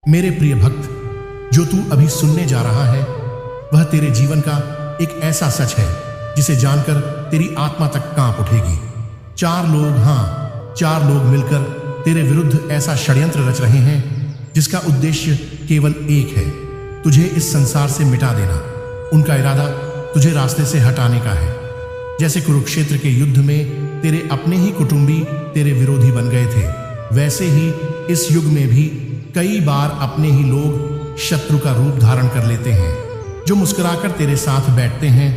मेरे प्रिय भक्त, जो तू अभी सुनने जा रहा है वह तेरे जीवन का एक ऐसा सच है जिसे जानकर तेरी आत्मा तक कांप उठेगी। चार लोग मिलकर तेरे विरुद्ध ऐसा षड्यंत्र रच रहे हैं जिसका उद्देश्य केवल एक है, तुझे इस संसार से मिटा देना। उनका इरादा तुझे रास्ते से हटाने का है। जैसे कुरुक्षेत्र के युद्ध में तेरे अपने ही कुटुंबी तेरे विरोधी बन गए थे, वैसे ही इस युग में भी कई बार अपने ही लोग शत्रु का रूप धारण कर लेते हैं। जो मुस्कुराकर तेरे साथ बैठते हैं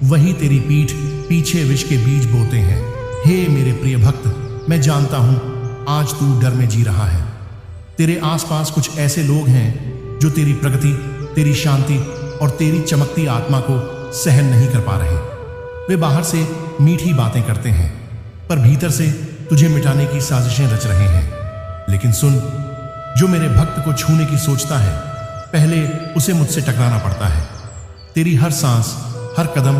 वही तेरी पीठ पीछे विष के बीज बोते हैं। हे मेरे प्रिय भक्त, मैं जानता हूं आज तू डर में जी रहा है। तेरे आसपास कुछ ऐसे लोग हैं जो तेरी प्रगति, तेरी शांति और तेरी चमकती आत्मा को सहन नहीं कर पा रहे। वे बाहर से मीठी बातें करते हैं पर भीतर से तुझे मिटाने की साजिशें रच रहे हैं। लेकिन सुन, जो मेरे भक्त को छूने की सोचता है पहले उसे मुझसे टकराना पड़ता है। तेरी हर सांस, हर कदम,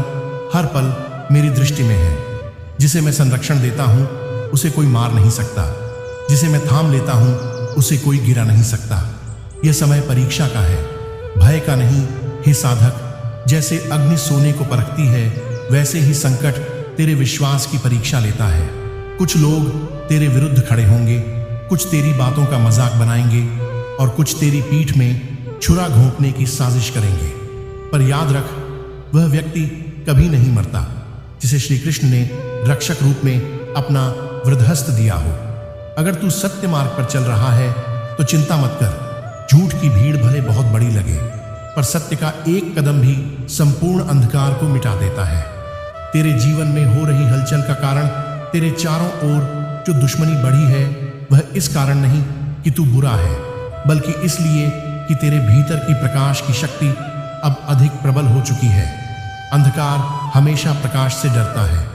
हर पल मेरी दृष्टि में है। जिसे मैं संरक्षण देता हूं उसे कोई मार नहीं सकता, जिसे मैं थाम लेता हूं उसे कोई गिरा नहीं सकता। यह समय परीक्षा का है, भय का नहीं। हे साधक, जैसे अग्नि सोने को परखती है वैसे ही संकट तेरे विश्वास की परीक्षा लेता है। कुछ लोग तेरे विरुद्ध खड़े होंगे, कुछ तेरी बातों का मजाक बनाएंगे और कुछ तेरी पीठ में छुरा घोंपने की साजिश करेंगे। पर याद रख, वह व्यक्ति कभी नहीं मरता जिसे श्री कृष्ण ने रक्षक रूप में अपना वृद्धहस्त दिया हो। अगर तू सत्य मार्ग पर चल रहा है तो चिंता मत कर। झूठ की भीड़ भले बहुत बड़ी लगे पर सत्य का एक कदम भी संपूर्ण अंधकार को मिटा देता है। तेरे जीवन में हो रही हलचल का कारण तेरे चारों ओर जो दुश्मनी बढ़ी है वह इस कारण नहीं कि तू बुरा है, बल्कि इसलिए कि तेरे भीतर की प्रकाश की शक्ति अब अधिक प्रबल हो चुकी है। अंधकार हमेशा प्रकाश से डरता है,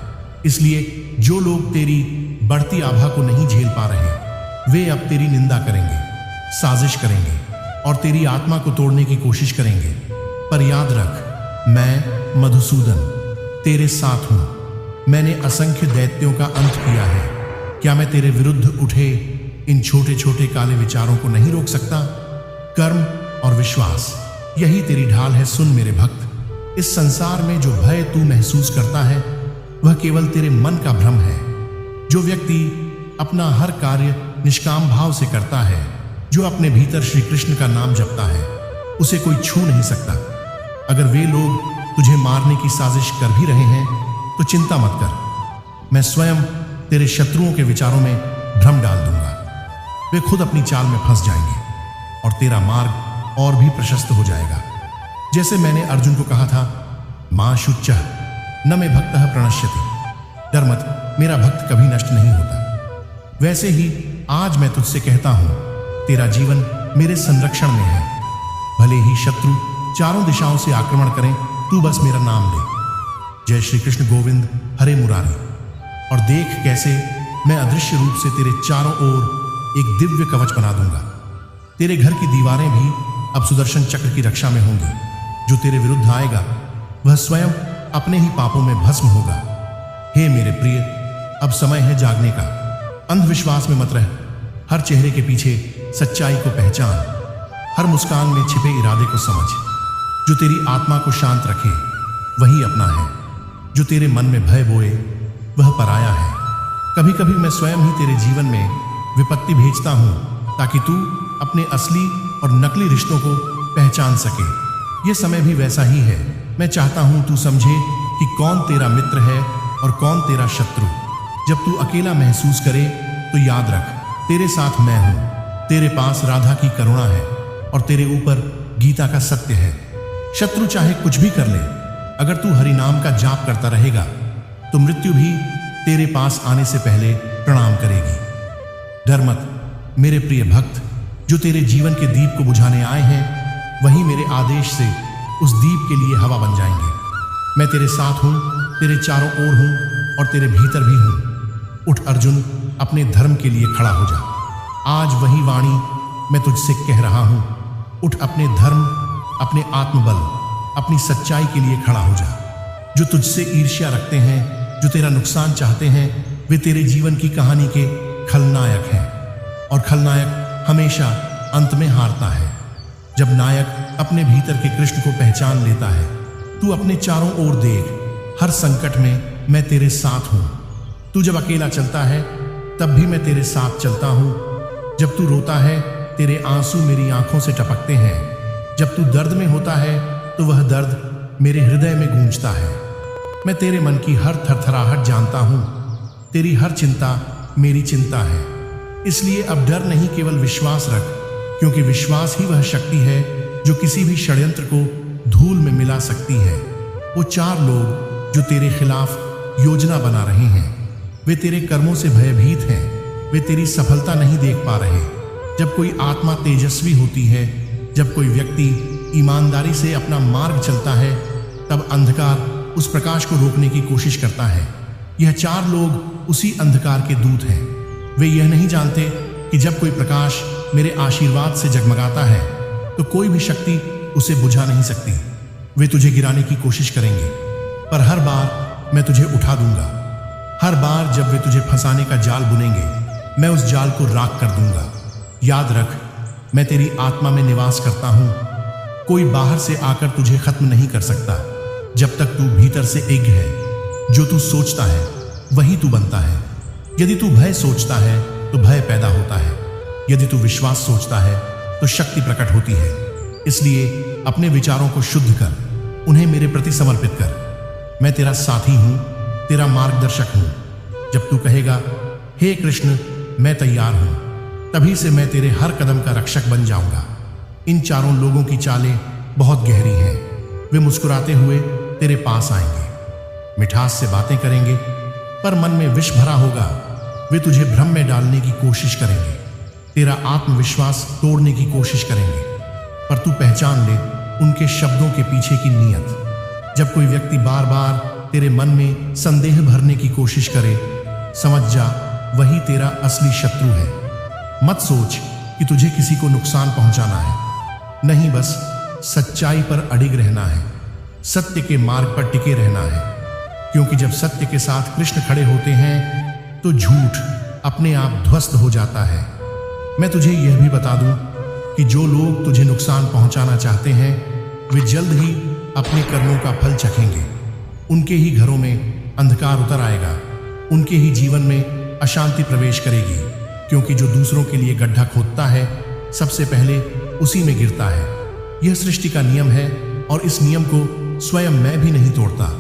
इसलिए जो लोग तेरी बढ़ती आभा को नहीं झेल पा रहे वे अब तेरी निंदा करेंगे, साजिश करेंगे और तेरी आत्मा को तोड़ने की कोशिश करेंगे। पर याद रख, मैं मधुसूदन तेरे साथ हूं। मैंने असंख्य दैत्यों का अंत किया है। क्या मैं तेरे विरुद्ध उठे इन छोटे छोटे काले विचारों को नहीं रोक सकता? कर्म और विश्वास, यही तेरी ढाल है। सुन मेरे भक्त, इस संसार में जो भय तू महसूस करता है वह केवल तेरे मन का भ्रम है। जो व्यक्ति अपना हर कार्य निष्काम भाव से करता है, जो अपने भीतर श्री कृष्ण का नाम जपता है, उसे कोई छू नहीं सकता। अगर वे लोग तुझे मारने की साजिश कर भी रहे हैं तो चिंता मत कर, मैं स्वयं तेरे शत्रुओं के विचारों में भ्रम डाल दूंगा। वे खुद अपनी चाल में फंस जाएंगे और तेरा मार्ग और भी प्रशस्त हो जाएगा। जैसे मैंने अर्जुन को कहा था, मां शुच्चः न मे भक्तः प्रणश्यति, डर मत, मेरा भक्त कभी नष्ट नहीं होता। वैसे ही आज मैं तुझसे कहता हूं, तेरा जीवन मेरे संरक्षण में है। भले ही शत्रु चारों दिशाओं से आक्रमण करें, तू बस मेरा नाम ले, जय श्री कृष्ण गोविंद हरे मुरारी, और देख कैसे मैं अदृश्य रूप से तेरे चारों ओर एक दिव्य कवच बना दूंगा। तेरे घर की दीवारें भी अब सुदर्शन चक्र की रक्षा में होंगी। जो तेरे विरुद्ध आएगा वह स्वयं अपने ही पापों में भस्म होगा। हे मेरे प्रिय, अब समय है जागने का। अंधविश्वास में मत रह। हर चेहरे के पीछे सच्चाई को पहचान, हर मुस्कान में छिपे इरादे को समझ। जो तेरी आत्मा को शांत रखे वही अपना है। जो तेरे मन में भय बोए वह पराया है। कभी कभी मैं स्वयं ही तेरे जीवन में विपत्ति भेजता हूं ताकि तू अपने असली और नकली रिश्तों को पहचान सके। यह समय भी वैसा ही है। मैं चाहता हूं तू समझे कि कौन तेरा मित्र है और कौन तेरा शत्रु। जब तू अकेला महसूस करे तो याद रख, तेरे साथ मैं हूं। तेरे पास राधा की करुणा है और तेरे ऊपर गीता का सत्य है। शत्रु चाहे कुछ भी कर ले, अगर तू हरि नाम का जाप करता रहेगा तो मृत्यु भी तेरे पास आने से पहले प्रणाम करेगी। डर मत मेरे प्रिय भक्त, जो तेरे जीवन के दीप को बुझाने आए हैं वही मेरे आदेश से उस दीप के लिए हवा बन जाएंगे। मैं तेरे साथ हूं, तेरे चारों ओर हूं और तेरे भीतर भी हूं। उठ अर्जुन, अपने धर्म के लिए खड़ा हो जा। आज वही वाणी मैं तुझसे कह रहा हूं। उठ, अपने धर्म, अपने आत्मबल, अपनी सच्चाई के लिए खड़ा हो जा। जो तुझसे ईर्ष्या रखते हैं, जो तेरा नुकसान चाहते हैं, वे तेरे जीवन की कहानी के खलनायक हैं और खलनायक हमेशा अंत में हारता है। जब नायक अपने भीतर के कृष्ण को पहचान लेता है, तू अपने चारों ओर देख, हर संकट में मैं तेरे साथ हूं। तू जब अकेला चलता है तब भी मैं तेरे साथ चलता हूं। जब तू रोता है तेरे आंसू मेरी आंखों से टपकते हैं। जब तू दर्द में होता है तो वह दर्द मेरे हृदय में गूंजता है। मैं तेरे मन की हर थरथराहट जानता हूं। तेरी हर चिंता मेरी चिंता है। इसलिए अब डर नहीं, केवल विश्वास रख, क्योंकि विश्वास ही वह शक्ति है जो किसी भी षड्यंत्र को धूल में मिला सकती है। वो 4 लोग जो तेरे खिलाफ योजना बना रहे हैं, वे तेरे कर्मों से भयभीत हैं। वे तेरी सफलता नहीं देख पा रहे। जब कोई आत्मा तेजस्वी होती है, जब कोई व्यक्ति ईमानदारी से अपना मार्ग चलता है, तब अंधकार उस प्रकाश को रोकने की कोशिश करता है। यह 4 लोग उसी अंधकार के दूत हैं। वे यह नहीं जानते कि जब कोई प्रकाश मेरे आशीर्वाद से जगमगाता है तो कोई भी शक्ति उसे बुझा नहीं सकती। वे तुझे गिराने की कोशिश करेंगे, पर हर बार मैं तुझे उठा दूंगा। हर बार जब वे तुझे फंसाने का जाल बुनेंगे, मैं उस जाल को राख कर दूंगा। याद रख, मैं तेरी आत्मा में निवास करता हूं। कोई बाहर से आकर तुझे खत्म नहीं कर सकता। जब तक तू भीतर से एक है, जो तू सोचता है वही तू बनता है। यदि तू भय सोचता है तो भय पैदा होता है। यदि तू विश्वास सोचता है तो शक्ति प्रकट होती है। इसलिए अपने विचारों को शुद्ध कर, उन्हें मेरे प्रति समर्पित कर। मैं तेरा साथी हूं, तेरा मार्गदर्शक हूं। जब तू कहेगा, हे कृष्ण मैं तैयार हूं, तभी से मैं तेरे हर कदम का रक्षक बन जाऊंगा। इन 4 लोगों की चालें बहुत गहरी हैं। वे मुस्कुराते हुए तेरे पास आएंगे, मिठास से बातें करेंगे, पर मन में विष भरा होगा। वे तुझे भ्रम में डालने की कोशिश करेंगे, तेरा आत्मविश्वास तोड़ने की कोशिश करेंगे, पर तू पहचान ले उनके शब्दों के पीछे की नीयत। जब कोई व्यक्ति बार बार तेरे मन में संदेह भरने की कोशिश करे, समझ जा वही तेरा असली शत्रु है। मत सोच कि तुझे किसी को नुकसान पहुंचाना है, नहीं, बस सच्चाई पर अडिग रहना है, सत्य के मार्ग पर टिके रहना है। क्योंकि जब सत्य के साथ कृष्ण खड़े होते हैं तो झूठ अपने आप ध्वस्त हो जाता है। मैं तुझे यह भी बता दूं कि जो लोग तुझे नुकसान पहुंचाना चाहते हैं, वे जल्द ही अपने कर्मों का फल चखेंगे। उनके ही घरों में अंधकार उतर आएगा, उनके ही जीवन में अशांति प्रवेश करेगी। क्योंकि जो दूसरों के लिए गड्ढा खोदता है, सबसे पहले उसी में गिरता है। यह सृष्टि का नियम है और इस नियम को स्वयं मैं भी नहीं तोड़ता।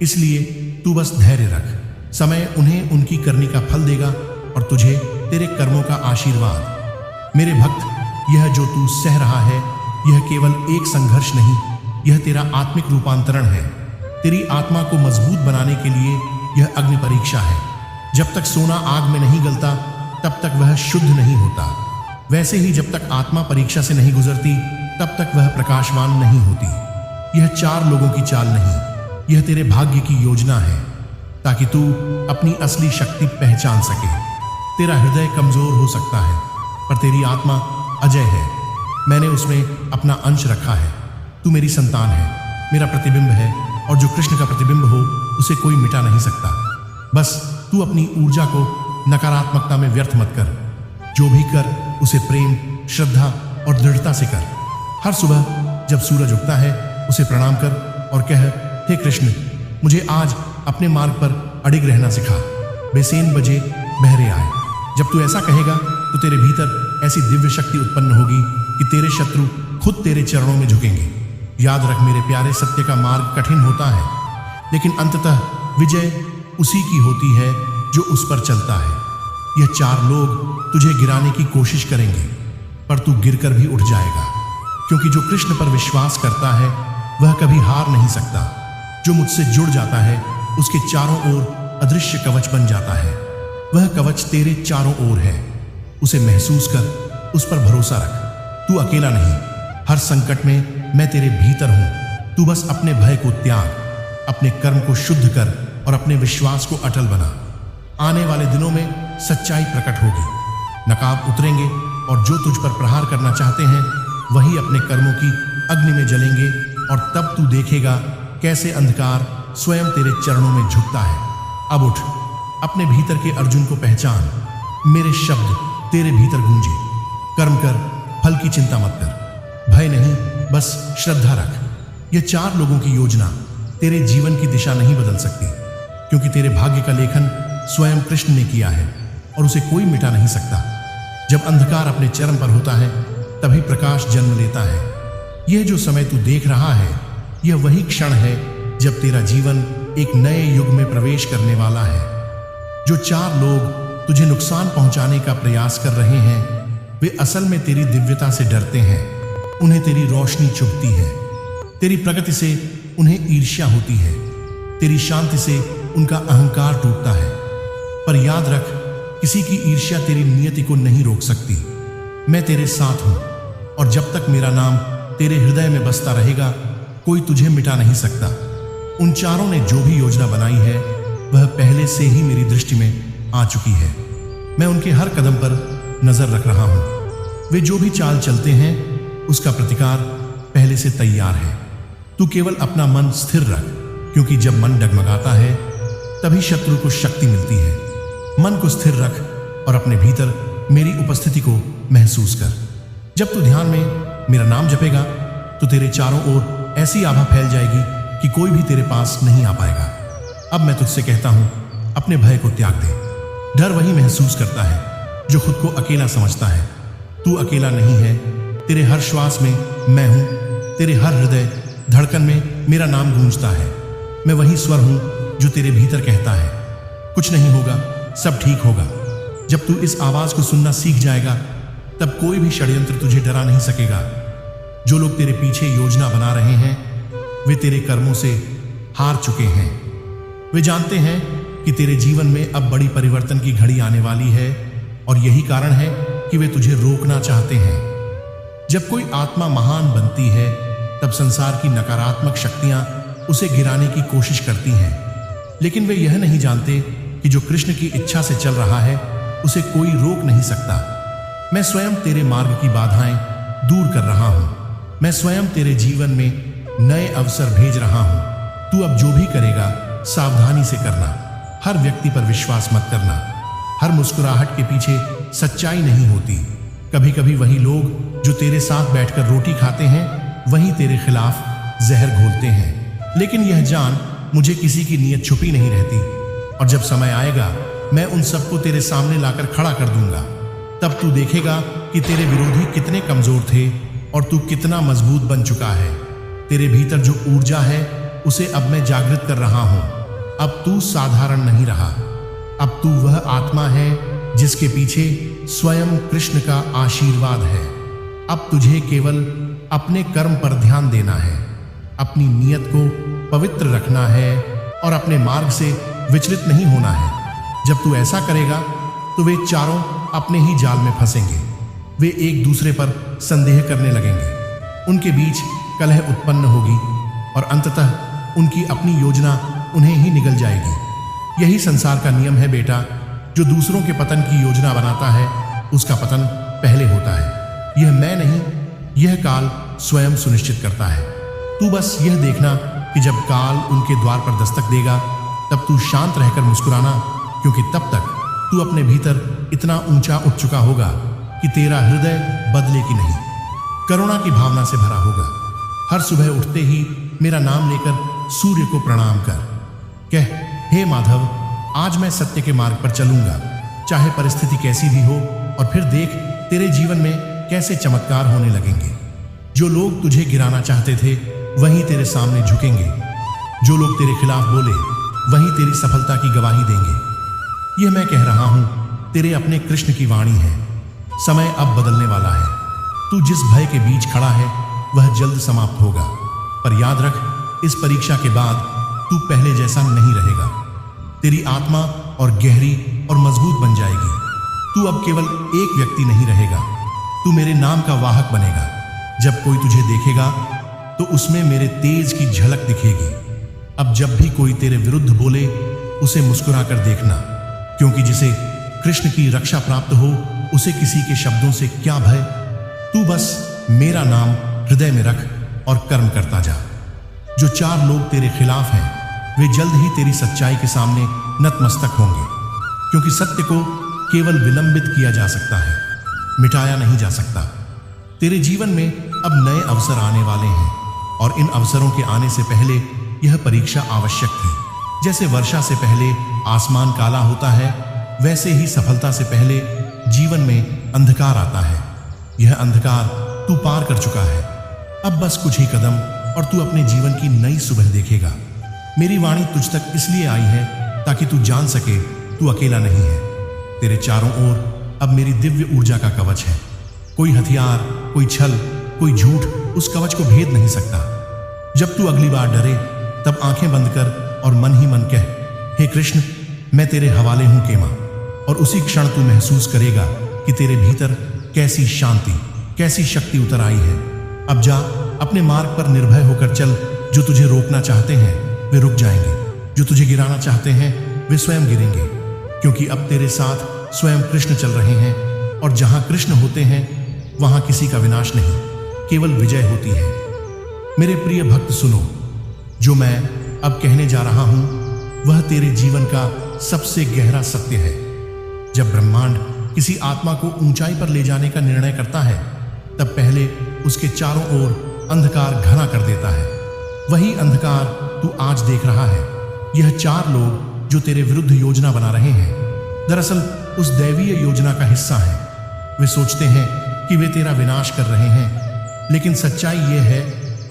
इसलिए तू बस धैर्य रख, समय उन्हें उनकी करनी का फल देगा और तुझे तेरे कर्मों का आशीर्वाद। मेरे भक्त, यह जो तू सह रहा है, यह केवल एक संघर्ष नहीं, यह तेरा आत्मिक रूपांतरण है। तेरी आत्मा को मजबूत बनाने के लिए यह अग्नि परीक्षा है। जब तक सोना आग में नहीं गलता, तब तक वह शुद्ध नहीं होता। वैसे ही जब तक आत्मा परीक्षा से नहीं गुजरती, तब तक वह प्रकाशवान नहीं होती। यह 4 लोगों की चाल नहीं, यह तेरे भाग्य की योजना है, ताकि तू अपनी असली शक्ति पहचान सके। तेरा हृदय कमजोर हो सकता है, पर तेरी आत्मा अजय है। मैंने उसमें अपना अंश रखा है। तू मेरी संतान है, मेरा प्रतिबिंब है, और जो कृष्ण का प्रतिबिंब हो उसे कोई मिटा नहीं सकता। बस तू अपनी ऊर्जा को नकारात्मकता में व्यर्थ मत कर। जो भी कर उसे प्रेम, श्रद्धा और दृढ़ता से कर। हर सुबह जब सूरज उगता है, उसे प्रणाम कर और कह, हे कृष्ण, मुझे आज अपने मार्ग पर अडिग रहना सिखा। बेचैन बजे बहरे आए। जब तू ऐसा कहेगा तो तेरे भीतर ऐसी दिव्य शक्ति उत्पन्न होगी कि तेरे शत्रु खुद तेरे चरणों में झुकेंगे। याद रख मेरे प्यारे, सत्य का मार्ग कठिन होता है, लेकिन अंततः विजय उसी की होती है जो उस पर चलता है। यह 4 लोग तुझे गिराने की कोशिश करेंगे, पर तू गिरकर भी उठ जाएगा, क्योंकि जो कृष्ण पर विश्वास करता है वह कभी हार नहीं सकता। जो मुझसे जुड़ जाता है उसके चारों ओर अदृश्य कवच बन जाता है। वह कवच तेरे चारों ओर है, उसे महसूस कर, उस पर भरोसा रख। तू अकेला नहीं, हर संकट में मैं तेरे भीतर हूं। तू बस अपने भय को त्याग, अपने कर्म को शुद्ध कर और अपने विश्वास को अटल बना। आने वाले दिनों में सच्चाई प्रकट होगी, नकाब उतरेंगे और जो तुझ पर प्रहार करना चाहते हैं वही अपने कर्मों की अग्नि में जलेंगे, और तब तू देखेगा कैसे अंधकार स्वयं तेरे चरणों में झुकता है। अब उठ, अपने भीतर के अर्जुन को पहचान। मेरे शब्द तेरे भीतर गूंजे। कर्म कर, फल की चिंता मत कर, भय नहीं, बस श्रद्धा रख। यह 4 लोगों की योजना तेरे जीवन की दिशा नहीं बदल सकती, क्योंकि तेरे भाग्य का लेखन स्वयं कृष्ण ने किया है और उसे कोई मिटा नहीं सकता। जब अंधकार अपने चरम पर होता है तभी प्रकाश जन्म लेता है। यह जो समय तू देख रहा है, यह वही क्षण है जब तेरा जीवन एक नए युग में प्रवेश करने वाला है। जो 4 लोग तुझे नुकसान पहुंचाने का प्रयास कर रहे हैं, वे असल में तेरी दिव्यता से डरते हैं। उन्हें तेरी रोशनी चुभती है, तेरी प्रगति से उन्हें ईर्ष्या होती है, तेरी शांति से उनका अहंकार टूटता है। पर याद रख, किसी की ईर्ष्या तेरी नियति को नहीं रोक सकती। मैं तेरे साथ हूं और जब तक मेरा नाम तेरे हृदय में बसता रहेगा, कोई तुझे मिटा नहीं सकता। उन 4 ने जो भी योजना बनाई है, वह पहले से ही मेरी दृष्टि में आ चुकी है। मैं उनके हर कदम पर नजर रख रहा हूं। वे जो भी चाल चलते हैं, उसका प्रतिकार पहले से तैयार है। तू केवल अपना मन स्थिर रख, क्योंकि जब मन डगमगाता है तभी शत्रु को शक्ति मिलती है। मन को स्थिर रख और अपने भीतर मेरी उपस्थिति को महसूस कर। जब तू ध्यान में मेरा नाम जपेगा तो तेरे चारों ओर ऐसी आभा फैल जाएगी कि कोई भी तेरे पास नहीं आ पाएगा। अब मैं तुझसे कहता हूं, अपने भय को त्याग दे। डर वही महसूस करता है जो खुद को अकेला समझता है। तू अकेला नहीं है। तेरे हर श्वास में मैं हूं, तेरे हर हृदय धड़कन में मेरा नाम गूंजता है। मैं वही स्वर हूं जो तेरे भीतर कहता है, कुछ नहीं होगा, सब ठीक होगा। जब तू इस आवाज को सुनना सीख जाएगा, तब कोई भी षड्यंत्र तुझे डरा नहीं सकेगा। जो लोग तेरे पीछे योजना बना रहे हैं, वे तेरे कर्मों से हार चुके हैं। वे जानते हैं कि तेरे जीवन में अब बड़ी परिवर्तन की घड़ी आने वाली है और यही कारण है कि वे तुझे रोकना चाहते हैं। जब कोई आत्मा महान बनती है, तब संसार की नकारात्मक शक्तियां उसे गिराने की कोशिश करती हैं, लेकिन वे यह नहीं जानते कि जो कृष्ण की इच्छा से चल रहा है, उसे कोई रोक नहीं सकता। मैं स्वयं तेरे मार्ग की बाधाएं दूर कर रहा हूं। मैं स्वयं तेरे जीवन में नए अवसर भेज रहा हूं। तू अब जो भी करेगा, सावधानी से करना। हर व्यक्ति पर विश्वास मत करना। हर मुस्कुराहट के पीछे सच्चाई नहीं होती। कभी कभी वही लोग जो तेरे साथ बैठकर रोटी खाते हैं, वहीं तेरे खिलाफ जहर घोलते हैं। लेकिन यह जान, मुझे किसी की नीयत छुपी नहीं रहती और जब समय आएगा, मैं उन सबको तेरे सामने लाकर खड़ा कर दूंगा। तब तू देखेगा कि तेरे विरोधी कितने कमजोर थे और तू कितना मजबूत बन चुका है। तेरे भीतर जो ऊर्जा है, उसे अब मैं जागृत कर रहा हूं। अब तू साधारण नहीं रहा। अब तू वह आत्मा है जिसके पीछे स्वयं कृष्ण का आशीर्वाद है। अब तुझे केवल अपने कर्म पर ध्यान देना है, अपनी नियत को पवित्र रखना है और अपने मार्ग से विचलित नहीं होना है। जब तू ऐसा करेगा तो वे चारों अपने ही जाल में फंसेंगे। वे एक दूसरे पर संदेह करने लगेंगे, उनके बीच कलह उत्पन्न होगी और अंततः उनकी अपनी योजना उन्हें ही निगल जाएगी। यही संसार का नियम है बेटा। जो दूसरों के पतन की योजना बनाता है, उसका पतन पहले होता है। यह मैं नहीं, यह काल स्वयं सुनिश्चित करता है। तू बस यह देखना कि जब काल उनके द्वार पर दस्तक देगा, तब तू शांत रहकर मुस्कुराना, क्योंकि तब तक तू अपने भीतर इतना ऊंचा उठ चुका होगा कि तेरा हृदय बदले की नहीं, करुणा की भावना से भरा होगा। हर सुबह उठते ही मेरा नाम लेकर सूर्य को प्रणाम कर। कह, हे माधव, आज मैं सत्य के मार्ग पर चलूंगा, चाहे परिस्थिति कैसी भी हो। और फिर देख तेरे जीवन में कैसे चमत्कार होने लगेंगे। जो लोग तुझे गिराना चाहते थे, वहीं तेरे सामने झुकेंगे। जो लोग तेरे खिलाफ बोले, वहीं तेरी सफलता की गवाही देंगे। यह मैं कह रहा हूं, तेरे अपने कृष्ण की वाणी है। समय अब बदलने वाला है। तू जिस भय के बीच खड़ा है, वह जल्द समाप्त होगा। पर याद रख, इस परीक्षा के बाद तू पहले जैसा नहीं रहेगा। तेरी आत्मा और गहरी और मजबूत बन जाएगी। तू अब केवल एक व्यक्ति नहीं रहेगा, तू मेरे नाम का वाहक बनेगा। जब कोई तुझे देखेगा तो उसमें मेरे तेज की झलक दिखेगी। अब जब भी कोई तेरे विरुद्ध बोले, उसे मुस्कुरा कर देखना, क्योंकि जिसे कृष्ण की रक्षा प्राप्त हो, उसे किसी के शब्दों से क्या भय। तू बस मेरा नाम हृदय में रख और कर्म करता जा। जो 4 लोग तेरे खिलाफ हैं, वे जल्द ही तेरी सच्चाई के सामने नतमस्तक होंगे, क्योंकि सत्य को केवल विलंबित किया जा सकता है, मिटाया नहीं जा सकता। तेरे जीवन में अब नए अवसर आने वाले हैं और इन अवसरों के आने से पहले यह परीक्षा आवश्यक थी। जैसे वर्षा से पहले आसमान काला होता है, वैसे ही सफलता से पहले जीवन में अंधकार आता है। यह अंधकार तू पार कर चुका है। अब बस कुछ ही कदम और तू अपने जीवन की नई सुबह देखेगा। मेरी वाणी तुझ तक इसलिए आई है ताकि तू जान सके तू अकेला नहीं है। तेरे चारों ओर अब मेरी दिव्य ऊर्जा का कवच है। कोई हथियार, कोई छल, कोई झूठ उस कवच को भेद नहीं सकता। जब तू अगली बार डरे तब आंखें बंद कर और मन ही मन कह, हे कृष्ण, मैं तेरे हवाले हूं केमा। और उसी क्षण तू महसूस करेगा कि तेरे भीतर कैसी शांति, कैसी शक्ति उतर आई है। अब जा, अपने मार्ग पर निर्भय होकर चल। जो तुझे रोकना चाहते हैं वे रुक जाएंगे, जो तुझे गिराना चाहते हैं वे स्वयं गिरेंगे, क्योंकि अब तेरे साथ स्वयं कृष्ण चल रहे हैं। और जहां कृष्ण होते हैं वहां किसी का विनाश नहीं, केवल विजय होती है। मेरे प्रिय भक्त सुनो, जो मैं अब कहने जा रहा हूं वह तेरे जीवन का सबसे गहरा सत्य है। जब ब्रह्मांड किसी आत्मा को ऊंचाई पर ले जाने का निर्णय करता है तब पहले उसके चारों ओर अंधकार घना कर देता है। वही अंधकार तू आज देख रहा है। यह चार लोग जो तेरे विरुद्ध योजना बना रहे हैं दरअसल उस दैवीय योजना का हिस्सा है। वे सोचते हैं कि वे तेरा विनाश कर रहे हैं, लेकिन सच्चाई यह है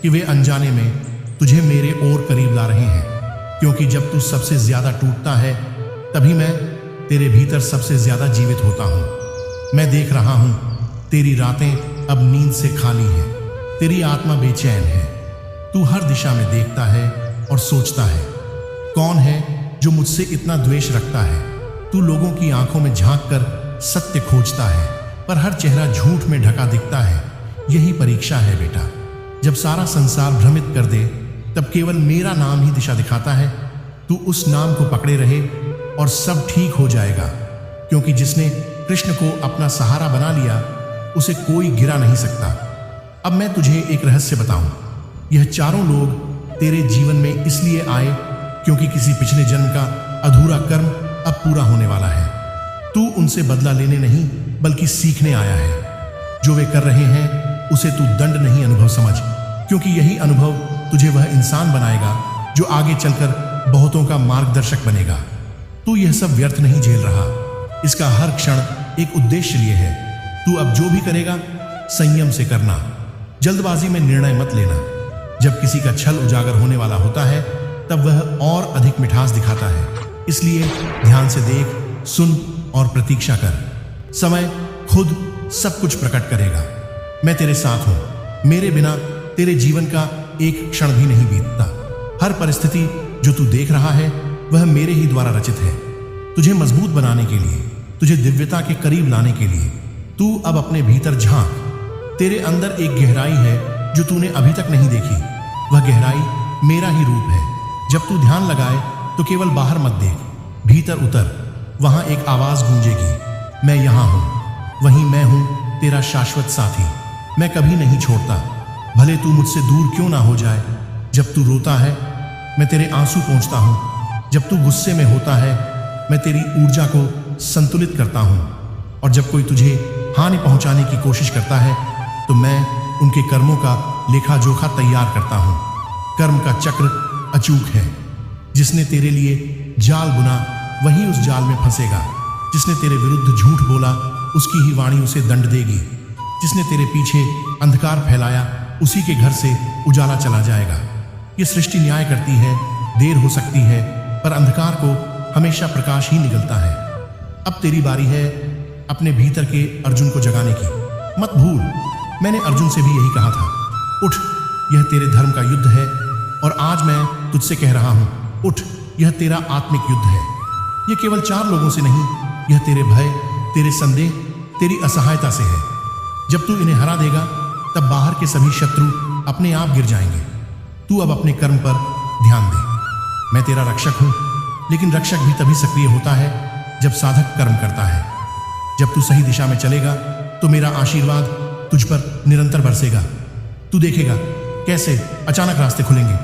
कि वे अनजाने में तुझे मेरे और करीब ला रहे हैं, क्योंकि जब तू सबसे ज्यादा टूटता है तभी मैं तेरे भीतर सबसे ज्यादा जीवित होता हूं। मैं देख रहा हूं तेरी रातें अब नींद से खाली हैं, तेरी आत्मा बेचैन है। तू हर दिशा में देखता है और सोचता है, कौन है जो मुझसे इतना द्वेष रखता है। तू लोगों की आंखों में झांक कर सत्य खोजता है, पर हर चेहरा झूठ में ढका दिखता है। यही परीक्षा है बेटा। जब सारा संसार भ्रमित कर दे तब केवल मेरा नाम ही दिशा दिखाता है। तू उस नाम को पकड़े रहे और सब ठीक हो जाएगा, क्योंकि जिसने कृष्ण को अपना सहारा बना लिया उसे कोई गिरा नहीं सकता। अब मैं तुझे एक रहस्य बताऊं। यह चारों लोग तेरे जीवन में इसलिए आए क्योंकि किसी पिछले जन्म का अधूरा कर्म अब पूरा होने वाला है। तू उनसे बदला लेने नहीं बल्कि सीखने आया है। जो वे कर रहे हैं उसे तू दंड नहीं अनुभव समझ, क्योंकि यही अनुभव तुझे वह इंसान बनाएगा जो आगे चलकर बहुतों का मार्गदर्शक बनेगा। तू यह सब व्यर्थ नहीं झेल रहा। इसका हर क्षण एक उद्देश्य लिए है। तू अब जो भी करेगा संयम से करना, जल्दबाजी में निर्णय मत लेना। जब किसी का छल उजागर होने वाला होता है तब वह और अधिक मिठास दिखाता है। इसलिए ध्यान से देख, सुन और प्रतीक्षा कर। समय खुद सब कुछ प्रकट करेगा। मैं तेरे साथ हूं। मेरे बिना तेरे जीवन का एक क्षण भी नहीं बीतता। हर परिस्थिति जो तू देख रहा है वह मेरे ही द्वारा रचित है, तुझे मजबूत बनाने के लिए, तुझे दिव्यता के करीब लाने के लिए। तू अब अपने भीतर झांक। तेरे अंदर एक गहराई है जो तूने अभी तक नहीं देखी। वह गहराई मेरा ही रूप है। जब तू ध्यान लगाए तो केवल बाहर मत देख, भीतर उतर। वहां एक आवाज गूंजेगी, मैं यहां हूं। वहीं मैं हूं, तेरा शाश्वत साथी। मैं कभी नहीं छोड़ता, भले तू मुझसे दूर क्यों ना हो जाए। जब तू रोता है मैं तेरे आंसू पोंछता हूं। जब तू गुस्से में होता है मैं तेरी ऊर्जा को संतुलित करता हूं। और जब कोई तुझे हानि पहुंचाने की कोशिश करता है तो मैं उनके कर्मों का लेखा जोखा तैयार करता हूं। कर्म का चक्र अचूक है। जिसने तेरे लिए जाल बुना वही उस जाल में फंसेगा। जिसने तेरे विरुद्ध झूठ बोला उसकी ही वाणी उसे दंड देगी। जिसने तेरे पीछे अंधकार फैलाया उसी के घर से उजाला चला जाएगा। ये सृष्टि न्याय करती है। देर हो सकती है पर अंधकार को हमेशा प्रकाश ही निकलता है। अब तेरी बारी है अपने भीतर के अर्जुन को जगाने की। मत भूल, मैंने अर्जुन से भी यही कहा था, उठ, यह तेरे धर्म का युद्ध है। और आज मैं तुझसे कह रहा हूं, उठ, यह तेरा आत्मिक युद्ध है। यह केवल 4 लोगों से नहीं, यह तेरे भय, तेरे संदेह, तेरी असहायता से है। जब तू इन्हें हरा देगा तब बाहर के सभी शत्रु अपने आप गिर जाएंगे। तू अब अपने कर्म पर ध्यान दे। मैं तेरा रक्षक हूं, लेकिन रक्षक भी तभी सक्रिय होता है जब साधक कर्म करता है। जब तू सही दिशा में चलेगा तो मेरा आशीर्वाद तुझ पर निरंतर बरसेगा। तू देखेगा कैसे अचानक रास्ते खुलेंगे,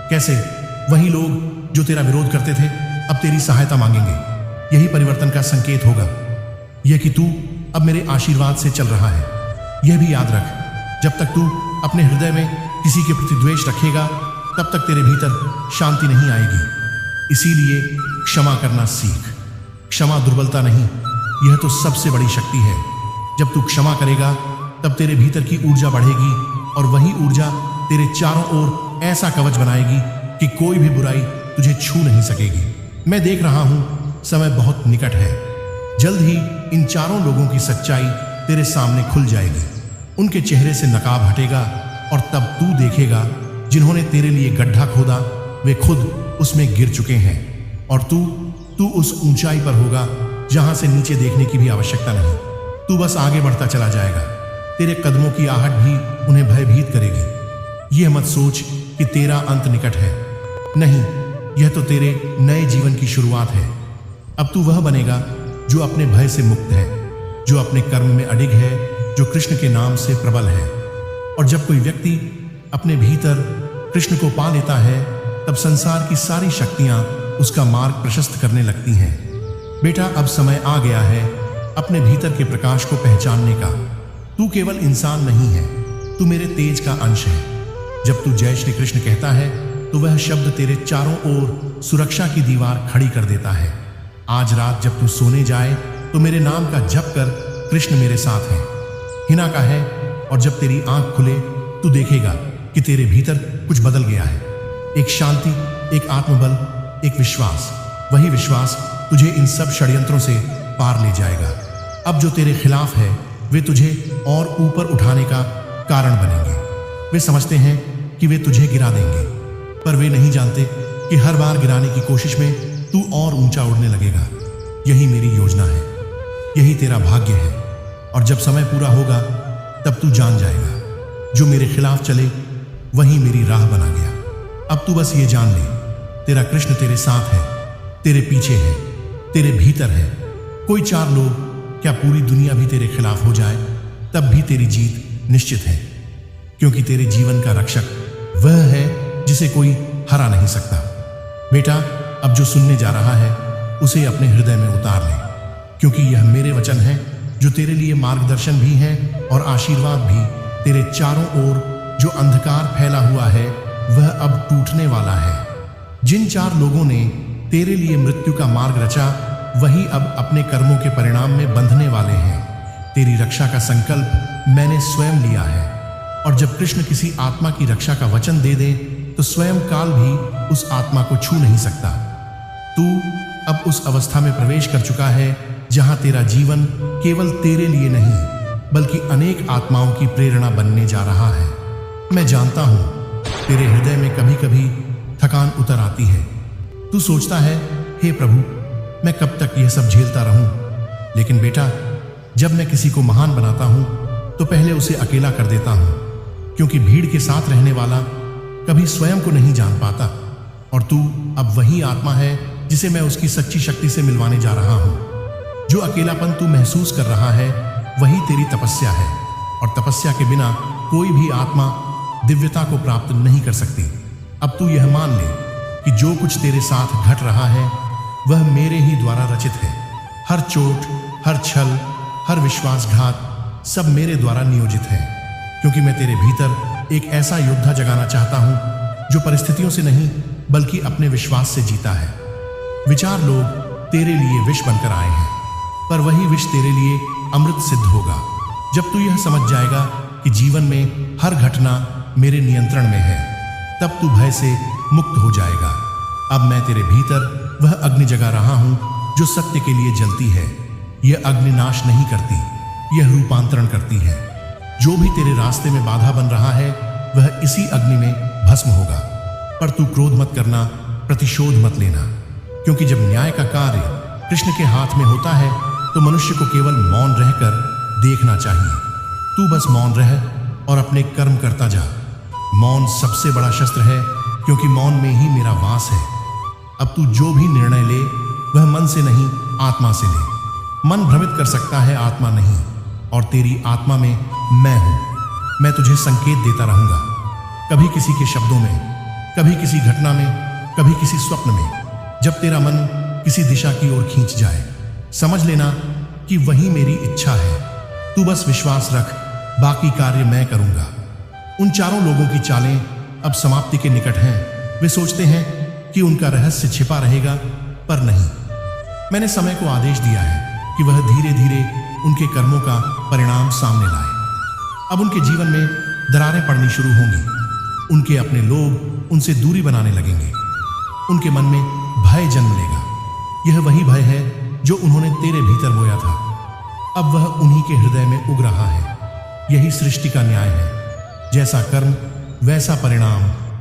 कैसे वही लोग जो तेरा विरोध करते थे अब तेरी सहायता मांगेंगे। यही परिवर्तन का संकेत होगा, यह कि तू अब मेरे आशीर्वाद से चल रहा है। यह भी याद रख, जब तक तू अपने हृदय में किसी के प्रति द्वेष रखेगा तब तक तेरे भीतर शांति नहीं आएगी। इसीलिए क्षमा करना सीख। क्षमा दुर्बलता नहीं, यह तो सबसे बड़ी शक्ति है। जब तू क्षमा करेगा तब तेरे भीतर की ऊर्जा बढ़ेगी और वही ऊर्जा तेरे चारों ओर ऐसा कवच बनाएगी कि कोई भी बुराई तुझे छू नहीं सकेगी। मैं देख रहा हूं समय बहुत निकट है। जल्द ही इन चारों लोगों की सच्चाई तेरे सामने खुल जाएगी। उनके चेहरे से नकाब हटेगा और तब तू देखेगा जिन्होंने तेरे लिए गड्ढा खोदा वे खुद उसमें गिर चुके हैं और तू उस ऊंचाई पर होगा जहां से नीचे देखने की भी आवश्यकता नहीं। तू बस आगे बढ़ता चला जाएगा। तेरे कदमों की आहट भी उन्हें भयभीत करेगी। यह मत सोच कि तेरा अंत निकट है। नहीं, यह तो तेरे नए जीवन की शुरुआत है। अब तू वह बनेगा जो अपने भय से मुक्त है, जो अपने कर्म में अडिग है, जो कृष्ण के नाम से प्रबल है। और जब कोई व्यक्ति अपने भीतर कृष्ण को पा लेता है तब संसार की सारी शक्तियां उसका मार्ग प्रशस्त करने लगती हैं। बेटा, अब समय आ गया है अपने भीतर के प्रकाश को पहचानने का। तू केवल इंसान नहीं है, तू मेरे तेज का अंश है। जब तू जय श्री कृष्ण कहता है तो वह शब्द तेरे चारों ओर सुरक्षा की दीवार खड़ी कर देता है। आज रात जब तू सोने जाए तो मेरे नाम का जप कर कृष्ण मेरे साथ है। हिना का है और जब तेरी आंख खुले तू देखेगा कि तेरे भीतर कुछ बदल गया है। एक शांति, एक आत्मबल, एक विश्वास। वही विश्वास तुझे इन सब षड्यंत्रों से पार ले जाएगा। अब जो तेरे खिलाफ है वे तुझे और ऊपर उठाने का कारण बनेंगे। वे समझते हैं कि वे तुझे गिरा देंगे, पर वे नहीं जानते कि हर बार गिराने की कोशिश में तू और ऊंचा उड़ने लगेगा। यही मेरी योजना है, यही तेरा भाग्य है। और जब समय पूरा होगा तब तू जान जाएगा जो मेरे खिलाफ चले वही मेरी राह बना गया। अब तू बस ये जान ले, तेरा कृष्ण तेरे साथ है, तेरे पीछे है, तेरे भीतर है। कोई चार लोग क्या पूरी दुनिया भी तेरे खिलाफ हो जाए तब भी तेरी जीत निश्चित है, क्योंकि तेरे जीवन का रक्षक वह है जिसे कोई हरा नहीं सकता। बेटा, अब जो सुनने जा रहा है उसे अपने हृदय में उतार ले, क्योंकि यह मेरे वचन है जो तेरे लिए मार्गदर्शन भी है और आशीर्वाद भी। तेरे चारों ओर जो अंधकार फैला हुआ है वह अब टूटने वाला है। जिन चार लोगों ने तेरे लिए मृत्यु का मार्ग रचा वही अब अपने कर्मों के परिणाम में बंधने वाले हैं। तेरी रक्षा का संकल्प मैंने स्वयं लिया है, और जब कृष्ण किसी आत्मा की रक्षा का वचन दे दे तो स्वयं काल भी उस आत्मा को छू नहीं सकता। तू अब उस अवस्था में प्रवेश कर चुका है जहां तेरा जीवन केवल तेरे लिए नहीं बल्कि अनेक आत्माओं की प्रेरणा बनने जा रहा है। मैं जानता हूं तेरे हृदय में कभी कभी थकान उतर आती है। तू सोचता है, हे प्रभु, मैं कब तक यह सब झेलता रहूं? लेकिन बेटा, जब मैं किसी को महान बनाता हूं तो पहले उसे अकेला कर देता हूं, क्योंकि भीड़ के साथ रहने वाला कभी स्वयं को नहीं जान पाता। और तू अब वही आत्मा है जिसे मैं उसकी सच्ची शक्ति से मिलवाने जा रहा हूं। जो अकेलापन तू महसूस कर रहा है वही तेरी तपस्या है, और तपस्या के बिना कोई भी आत्मा दिव्यता को प्राप्त नहीं कर सकती। अब तू यह मान ले कि जो कुछ तेरे साथ घट रहा है वह मेरे ही द्वारा रचित है। हर चोट, हर छल, हर विश्वासघात सब मेरे द्वारा नियोजित है, क्योंकि मैं तेरे भीतर एक ऐसा योद्धा जगाना चाहता हूं जो परिस्थितियों से नहीं बल्कि अपने विश्वास से जीता है। विचार लोग तेरे लिए विष बनकर आए हैं, पर वही विष तेरे लिए अमृत सिद्ध होगा जब तू यह समझ जाएगा कि जीवन में हर घटना मेरे नियंत्रण में है। तब तू भय से मुक्त हो जाएगा। अब मैं तेरे भीतर वह अग्नि जगा रहा हूं जो सत्य के लिए जलती है। यह अग्नि नाश नहीं करती, यह रूपांतरण करती है। जो भी तेरे रास्ते में बाधा बन रहा है वह इसी अग्नि में भस्म होगा। पर तू क्रोध मत करना, प्रतिशोध मत लेना, क्योंकि जब न्याय का कार्य कृष्ण के हाथ में होता है तो मनुष्य को केवल मौन रहकर देखना चाहिए। तू बस मौन रह और अपने कर्म करता जा। मौन सबसे बड़ा शस्त्र है, क्योंकि मौन में ही मेरा वास है। अब तू जो भी निर्णय ले वह मन से नहीं आत्मा से ले। मन भ्रमित कर सकता है, आत्मा नहीं, और तेरी आत्मा में मैं हूं। मैं तुझे संकेत देता रहूंगा, कभी किसी के शब्दों में, कभी किसी घटना में, कभी किसी स्वप्न में। जब तेरा मन किसी दिशा की ओर खींच जाए समझ लेना कि वही मेरी इच्छा है। तू बस विश्वास रख बाकी कार्य मैं करूंगा। उन चारों लोगों की चालें अब समाप्ति के निकट हैं। वे सोचते हैं कि उनका रहस्य छिपा रहेगा, पर नहीं। मैंने समय को आदेश दिया है कि वह धीरे धीरे उनके कर्मों का परिणाम सामने लाए। अब उनके जीवन में दरारें पड़नी शुरू होंगी। उनके अपने लोग उनसे दूरी बनाने लगेंगे। उनके मन में भय जन्म लेगा। यह वही भय है जो उन्होंने तेरे भीतर बोया था। अब वह उन्हीं के हृदय में उग रहा है। यही सृष्टि का न्याय है। जैसा कर्म वैसा परिणाम।